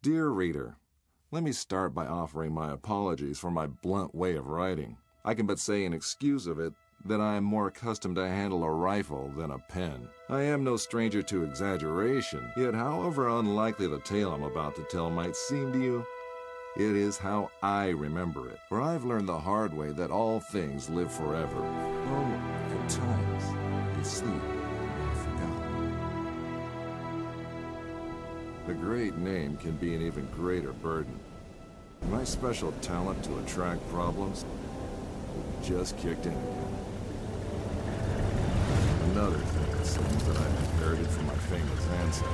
Dear reader, let me start by offering my apologies for my blunt way of writing. I can but say in excuse of it that I am more accustomed to handle a rifle than a pen. I am no stranger to exaggeration, yet however unlikely the tale I'm about to tell might seem to you, it is how I remember it. For I've learned the hard way that all things live forever. Oh, at times, they sleep and are forgotten. A great name can be an even greater burden. My special talent to attract problems just kicked in again. Another thing, it seems, that I've inherited from my famous ancestor.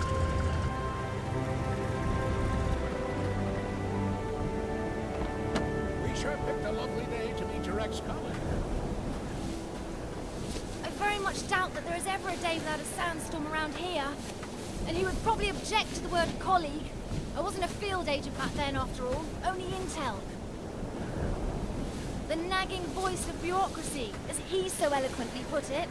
We sure picked a lovely day to meet your ex-colleague. I very much doubt that there is ever a day without a sandstorm around here. And he would probably object to the word colleague. I wasn't a field agent back then, after all. Only intel. The nagging voice of bureaucracy, as he so eloquently put it.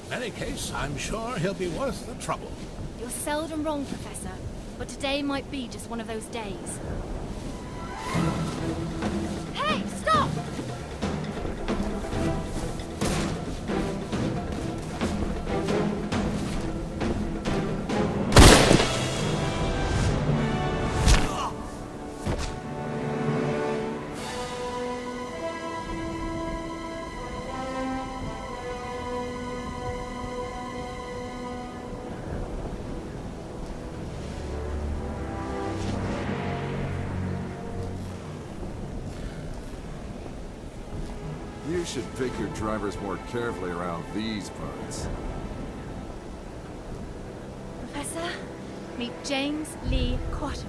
In any case, I'm sure he'll be worth the trouble. You're seldom wrong, Professor. But today might be just one of those days. Hey, stop! You should pick your drivers more carefully around these parts. Professor, meet James Lee Quatermain.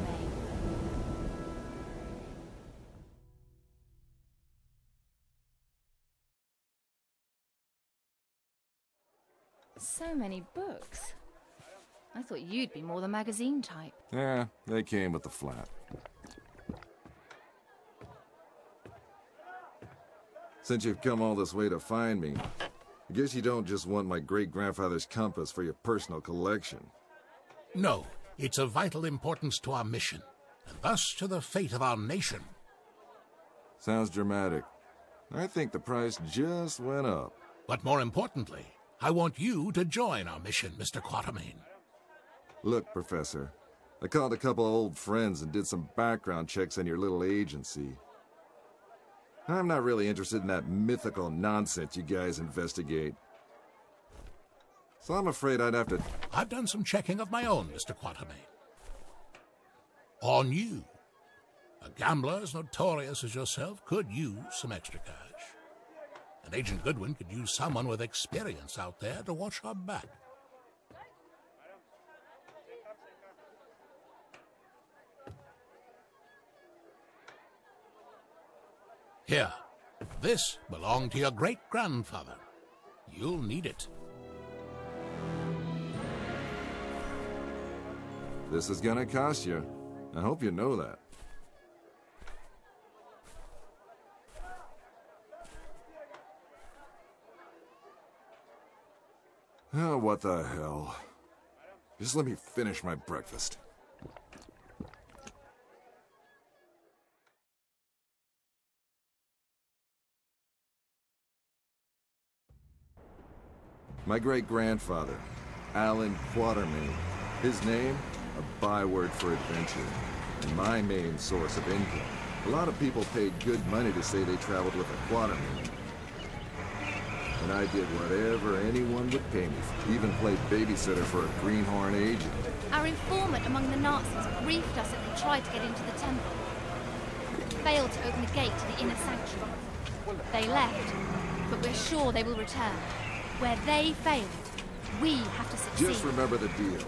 So many books. I thought you'd be more the magazine type. Yeah, they came with the flat. Since you've come all this way to find me, I guess you don't just want my great-grandfather's compass for your personal collection. No, it's of vital importance to our mission, and thus to the fate of our nation. Sounds dramatic. I think the price just went up. But more importantly, I want you to join our mission, Mr. Quatermain. Look, Professor, I called a couple of old friends and did some background checks on your little agency. I'm not really interested in that mythical nonsense you guys investigate. So I'm afraid I'd have to... I've done some checking of my own, Mr. Quatermain. On you. A gambler as notorious as yourself could use some extra cash. And Agent Goodwin could use someone with experience out there to watch her back. Here, this belonged to your great-grandfather. You'll need it. This is gonna cost you. I hope you know that. Oh, what the hell. Just let me finish my breakfast. My great-grandfather, Alan Quatermain. His name, a byword for adventure, and my main source of income. A lot of people paid good money to say they traveled with a Quatermain. And I did whatever anyone would pay me for. Even played babysitter for a greenhorn agent. Our informant among the Nazis briefed us that they tried to get into the temple. Failed to open the gate to the inner sanctuary. They left, but we're sure they will return. Where they failed, we have to succeed. Just remember the deal.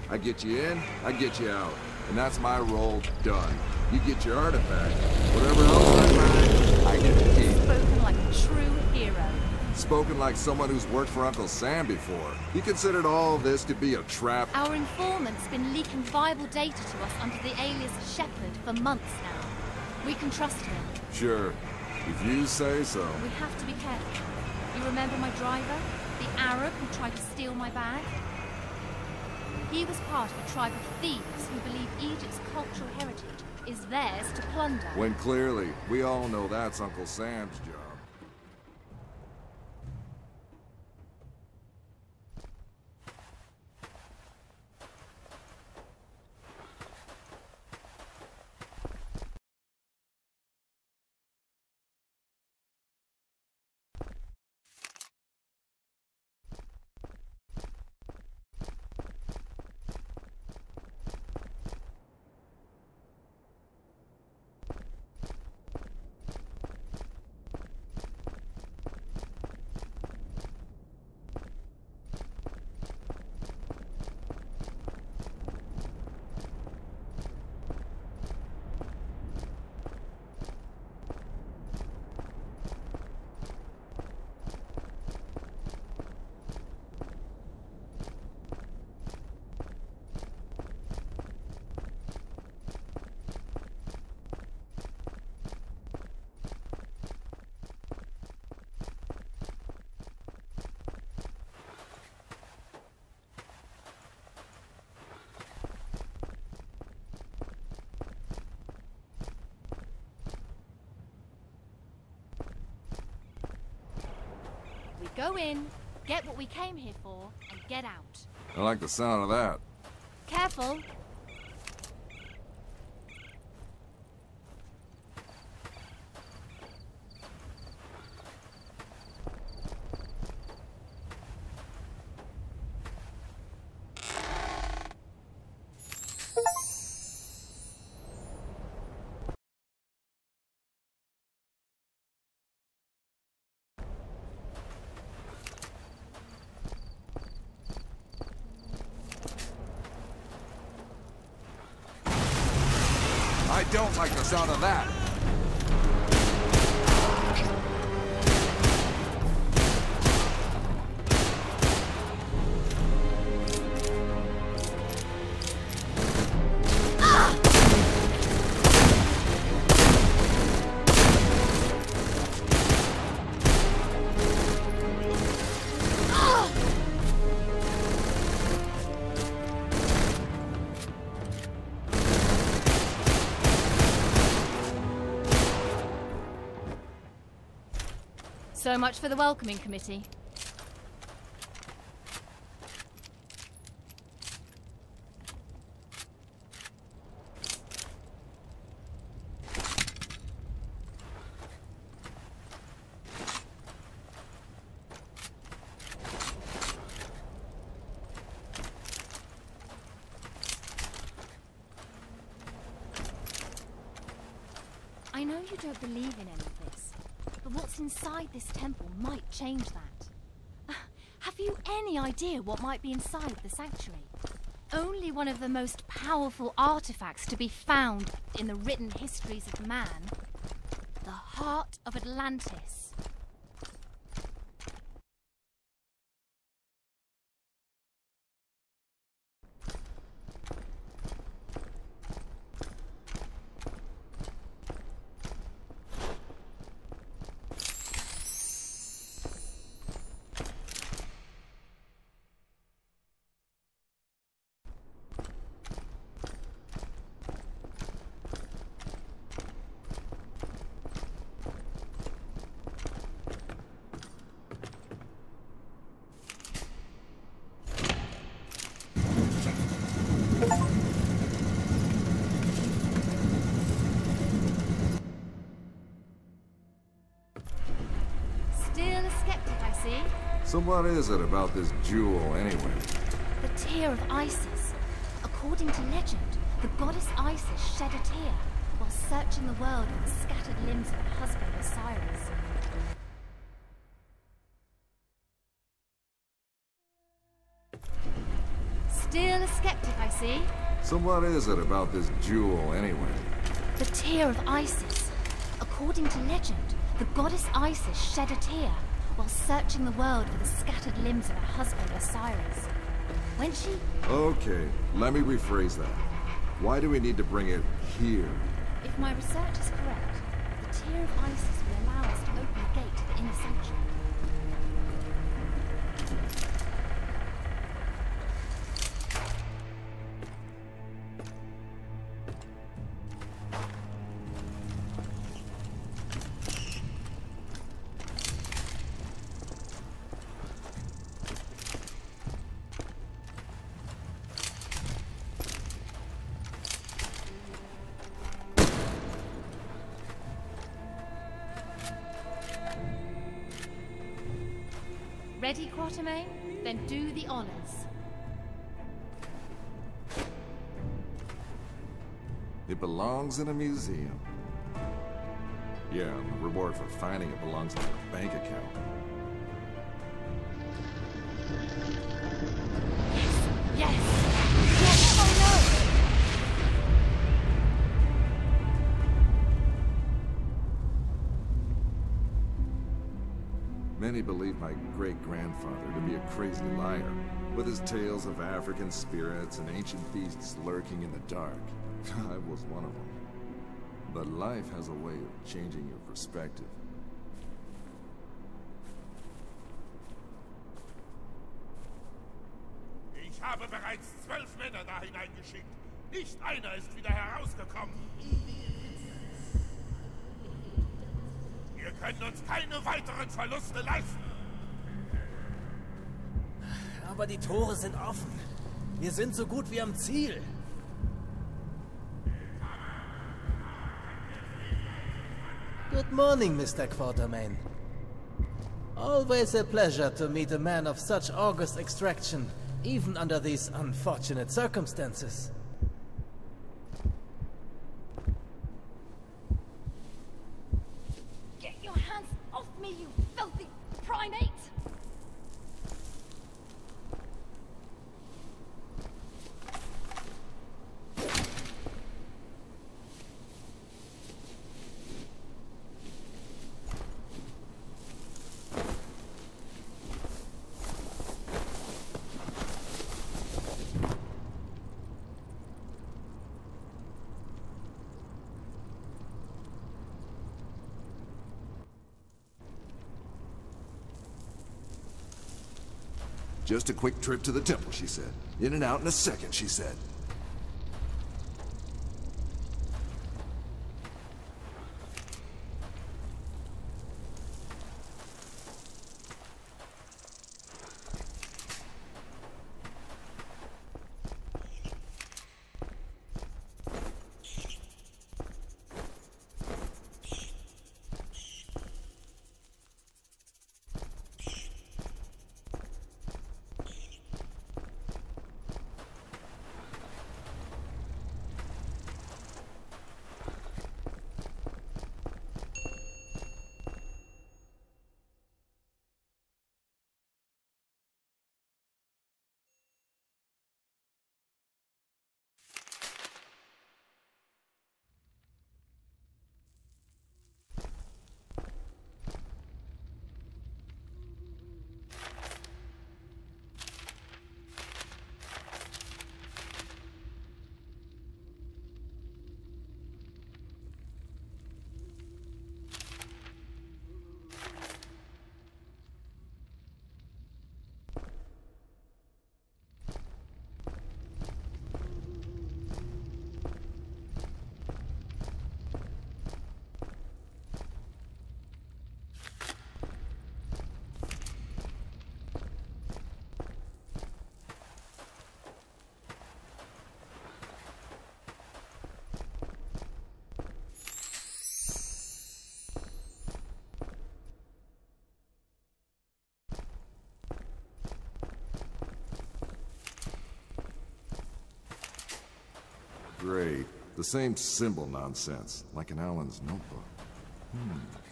I get you in, I get you out. And that's my role done. You get your artifact. Whatever else I find, I get to keep. Spoken like a true hero. Spoken like someone who's worked for Uncle Sam before. He considered all this to be a trap. Our informant's been leaking viable data to us under the alias Shepherd for months now. We can trust him. Sure. If you say so. We have to be careful. You remember my driver? The Arab who tried to steal my bag? He was part of a tribe of thieves who believe Egypt's cultural heritage is theirs to plunder. When clearly, we all know that's Uncle Sam's job. We go in, get what we came here for, and get out. I like the sound of that. Careful. I don't like the sound of that. So much for the welcoming committee. I know you don't believe in any of this, but what's inside this temple might change that. Have you any idea what might be inside the sanctuary? Only one of the most powerful artifacts to be found in the written histories of man. The heart of Atlantis. So what is it about this jewel, anyway? The tear of Isis. According to legend, the goddess Isis shed a tear while searching the world for the scattered limbs of her husband Osiris. Still a skeptic, I see. So what is it about this jewel, anyway? The tear of Isis. According to legend, the goddess Isis shed a tear while searching the world for the scattered limbs of her husband Osiris. When she... Okay, let me rephrase that. Why do we need to bring it here? If my research is correct, the tear of Isis will allow us to open the gate to the inner sanctuary. Ready, Quatermain? Then do the honors. It belongs in a museum. Yeah, the reward for finding it belongs in your bank account. Yes! Yes! Oh no! Many believe my great-grandfather to be a crazy liar, with his tales of African spirits and ancient beasts lurking in the dark. I was one of them. But life has a way of changing your perspective. Ich habe bereits 12 Männer da hineingeschickt. Nicht einer ist wieder herausgekommen. Wir können uns keine weiteren Verluste leisten. Aber die Tore sind offen. Wir sind so gut wie am Ziel. Good morning, Mr. Quatermain. Always a pleasure to meet a man of such august extraction, even under these unfortunate circumstances. Get your hands off me, you filthy primate! Just a quick trip to the temple, she said. In and out in a second, she said. Great. The same symbol nonsense, like in Alan's notebook.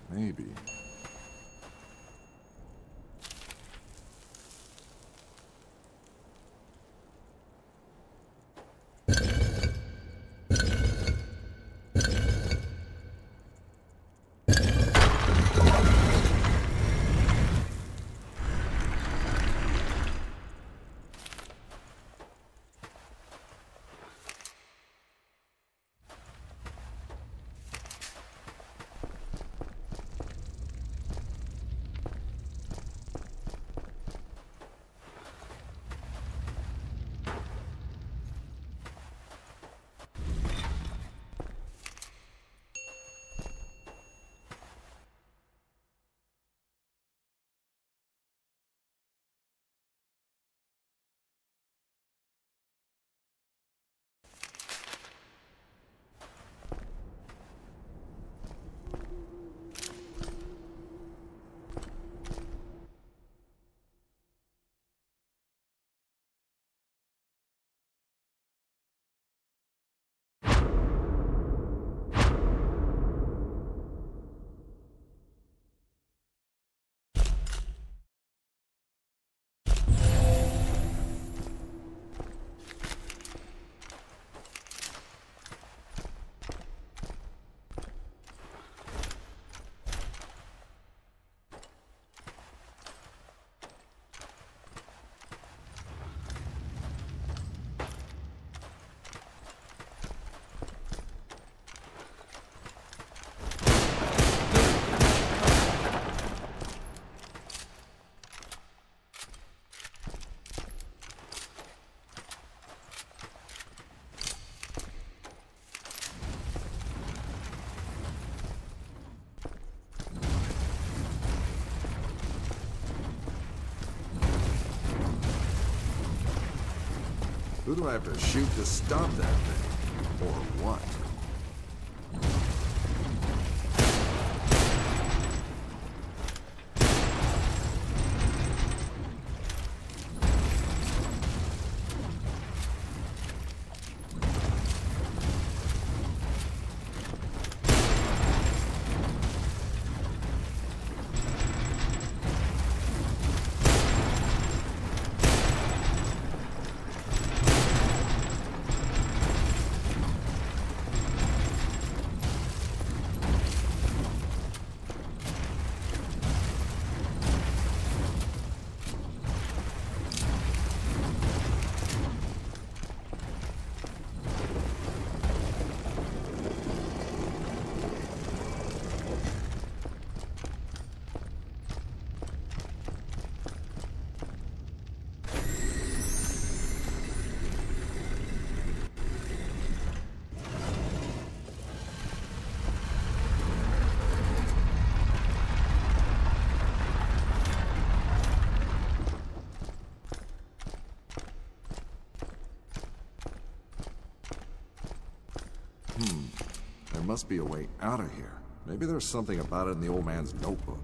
Maybe. Who do I have to shoot to stop that thing? Or what? There must be a way out of here. Maybe there's something about it in the old man's notebook.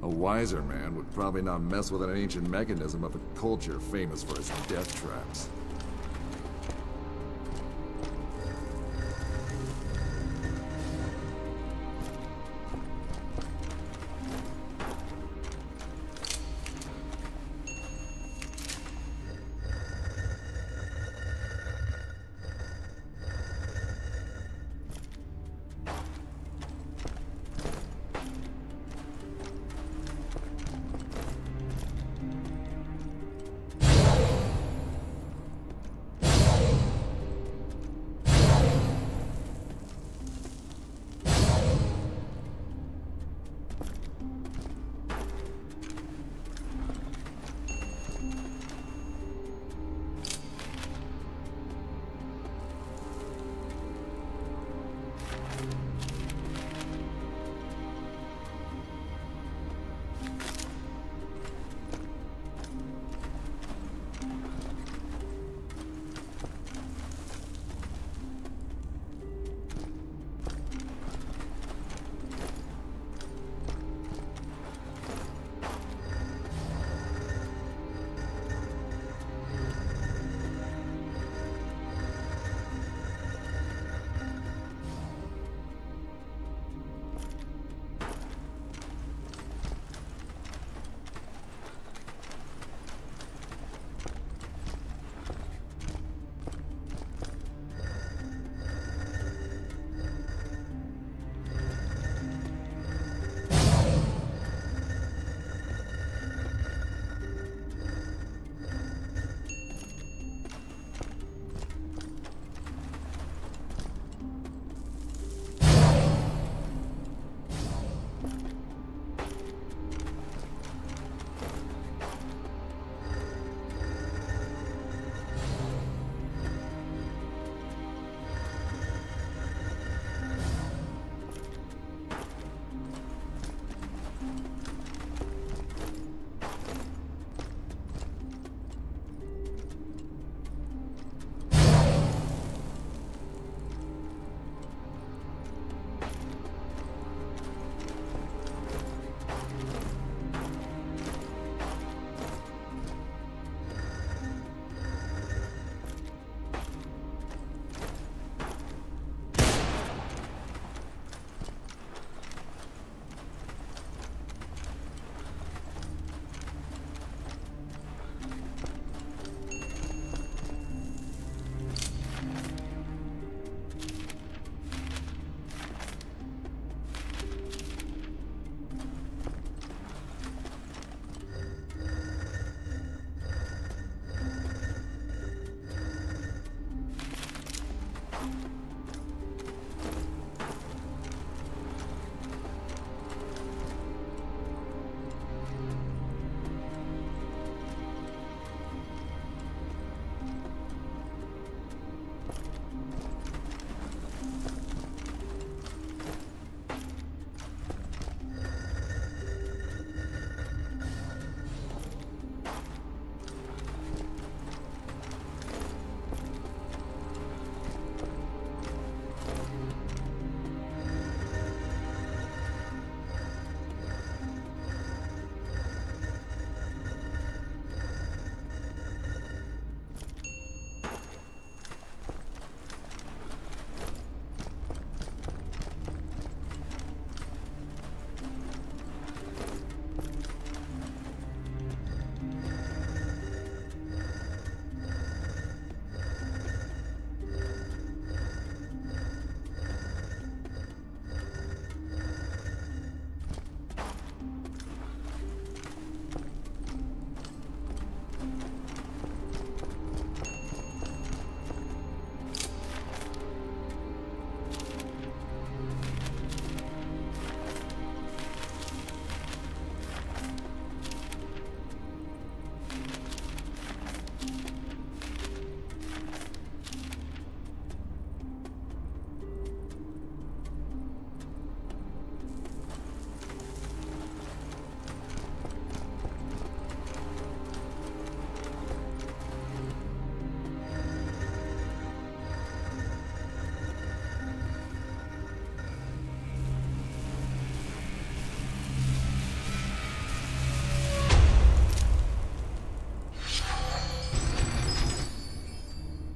A wiser man would probably not mess with an ancient mechanism of a culture famous for its death traps.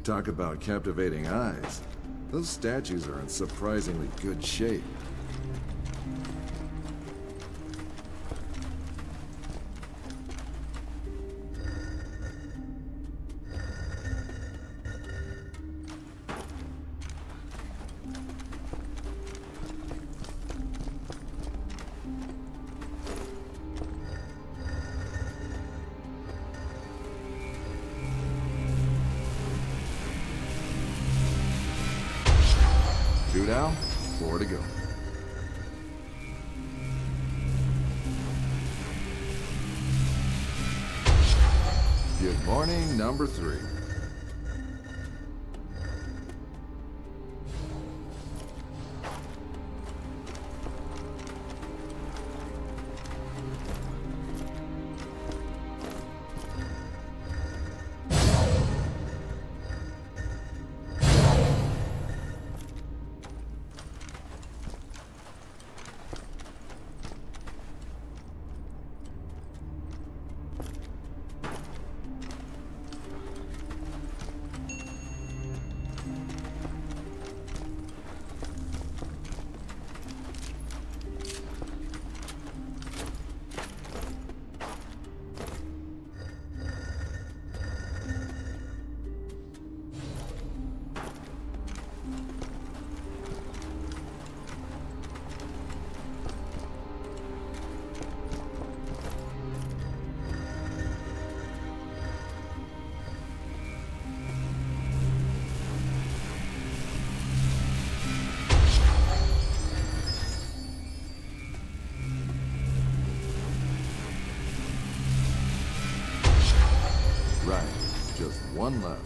Talk about captivating eyes. Those statues are in surprisingly good shape. Two down, 4 to go. Good morning, number 3. Right, just one left.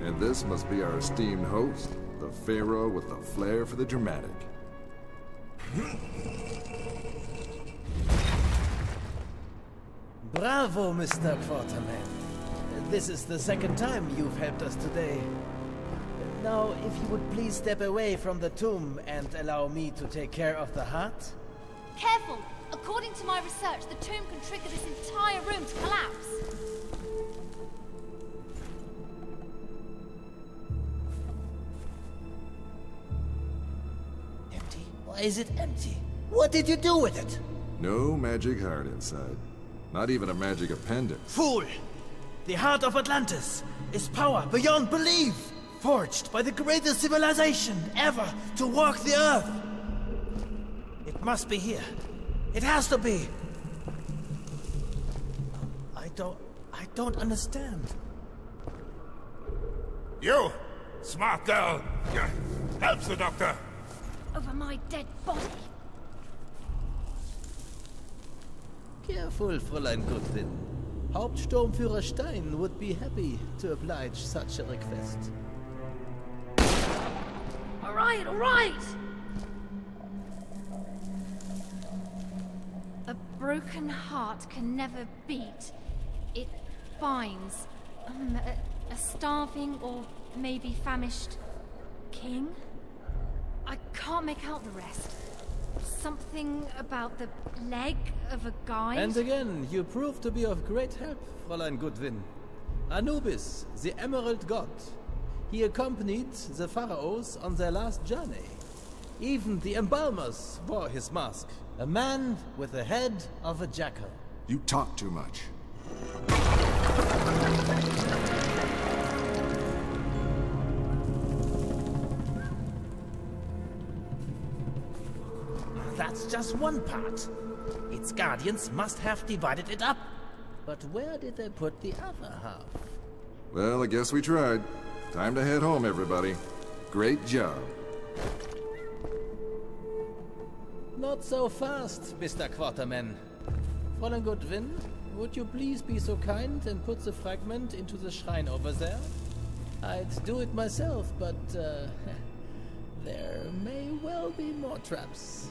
And this must be our esteemed host, the Pharaoh with the flair for the dramatic. Bravo, Mr. Quarterman. This is the second time you've helped us today. Now, if you would please step away from the tomb and allow me to take care of the heart. Careful! According to my research, the tomb can trigger this entire room to collapse. Empty? Why is it empty? What did you do with it? No magic heart inside. Not even a magic appendix. Fool! The heart of Atlantis is power beyond belief, forged by the greatest civilization ever to walk the earth. It must be here. It has to be. I don't understand. You, smart girl. Help the doctor. Over my dead body. Careful, Fräulein Goodwin. Hauptsturmführer Stein would be happy to oblige such a request. right, all right! A broken heart can never beat. It binds. A starving or maybe famished king? I can't make out the rest. Something about the leg of a guide? And again, you prove to be of great help, Fräulein Goodwin. Anubis, the Emerald God. He accompanied the pharaohs on their last journey. Even the embalmers wore his mask. A man with the head of a jackal. You talk too much. That's just one part. Its guardians must have divided it up. But where did they put the other half? Well, I guess we tried. Time to head home, everybody. Great job. Not so fast, Mr. Quarterman. Fräulein Goodwin, would you please be so kind and put the fragment into the shrine over there? I'd do it myself, but there may well be more traps.